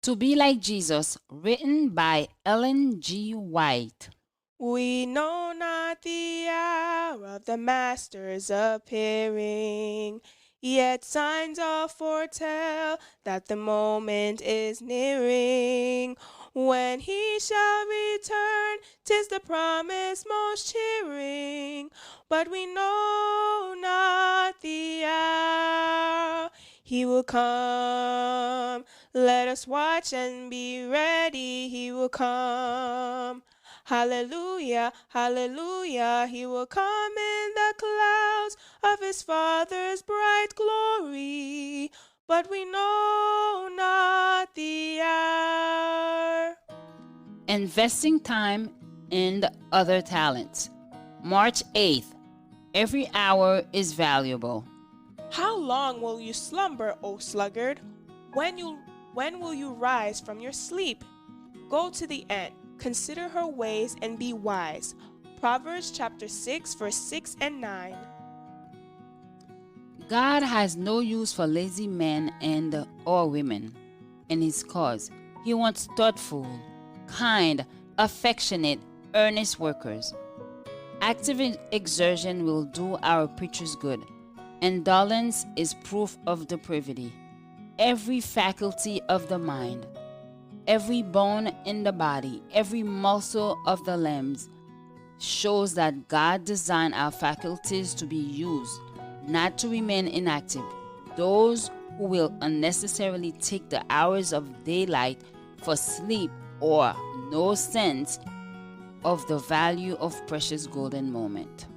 To Be Like Jesus, written by Ellen G. White. We know not the hour of the Master's appearing, yet signs all foretell that the moment is nearing. When he shall return, 'tis the promise most cheering, but we know not the hour. He will come, let us watch and be ready, he will come. Hallelujah, hallelujah, he will come in the clouds of his Father's bright glory, but we know not the hour. Investing time in other talents. March 8th. Every hour is valuable. How long will you slumber, O sluggard? When will you rise from your sleep? Go to the ant, consider her ways and be wise. Proverbs chapter 6, verse 6 and 9. God has no use for lazy men and or women in his cause. He wants thoughtful, kind, affectionate, earnest workers. Active exertion will do our preachers good. Indolence is proof of depravity. Every faculty of the mind, every bone in the body, every muscle of the limbs shows that God designed our faculties to be used, not to remain inactive. Those who will unnecessarily take the hours of daylight for sleep or no sense of the value of precious golden moment.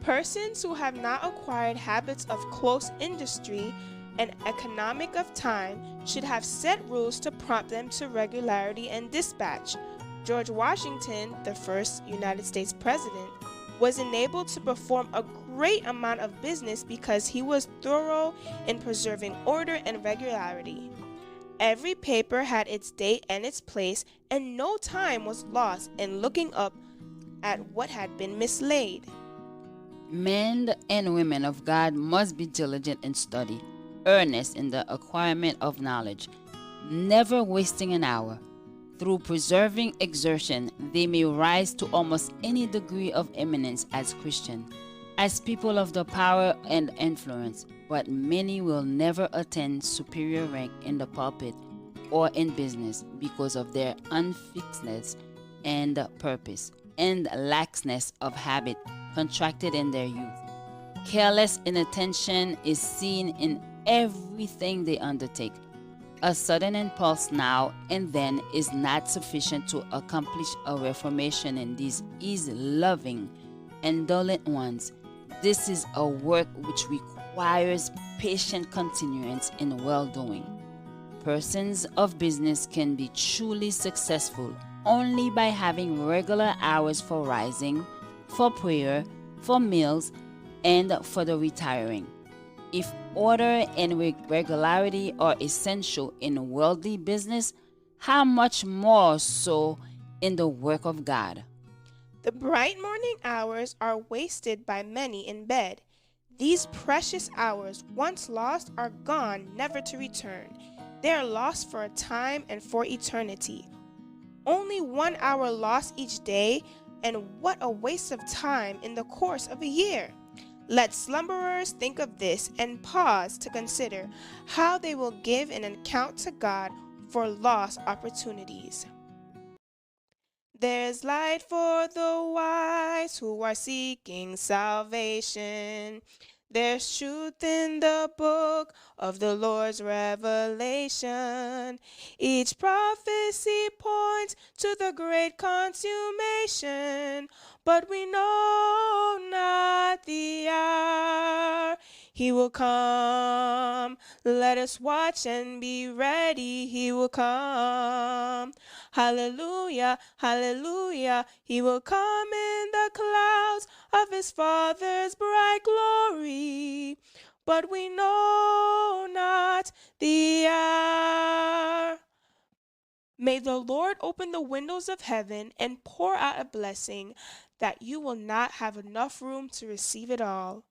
Persons who have not acquired habits of close industry and economic of time should have set rules to prompt them to regularity and dispatch. George Washington, the first United States president, was enabled to perform a great amount of business because he was thorough in preserving order and regularity. Every paper had its date and its place, and no time was lost in looking up at what had been mislaid. Men and women of God must be diligent in study, earnest in the acquirement of knowledge, never wasting an hour. Through persevering exertion, they may rise to almost any degree of eminence as Christians, as people of the power and influence, but many will never attain superior rank in the pulpit or in business because of their unfixedness and purpose and laxness of habit contracted in their youth. Careless inattention is seen in everything they undertake. A sudden impulse now and then is not sufficient to accomplish a reformation in these ease-loving, indolent ones. This is a work which requires patient continuance in well-doing. Persons of business can be truly successful only by having regular hours for rising, for prayer, for meals, and for the retiring. If order and regularity are essential in worldly business, how much more so in the work of God? The bright morning hours are wasted by many in bed. These precious hours, once lost, are gone, never to return. They are lost for a time and for eternity. Only 1 hour lost each day, and what a waste of time in the course of a year. Let slumberers think of this and pause to consider how they will give an account to God for lost opportunities. There's light for the wise who are seeking salvation. There's truth in the book of the Lord's revelation. Each prophecy points to the great consummation, but we know not the hour. He will come. Let us watch and be ready. He will come. Hallelujah, hallelujah. He will come in the clouds of his Father's bright glory, but we know not the hour. May the Lord open the windows of heaven and pour out a blessing that you will not have enough room to receive it all.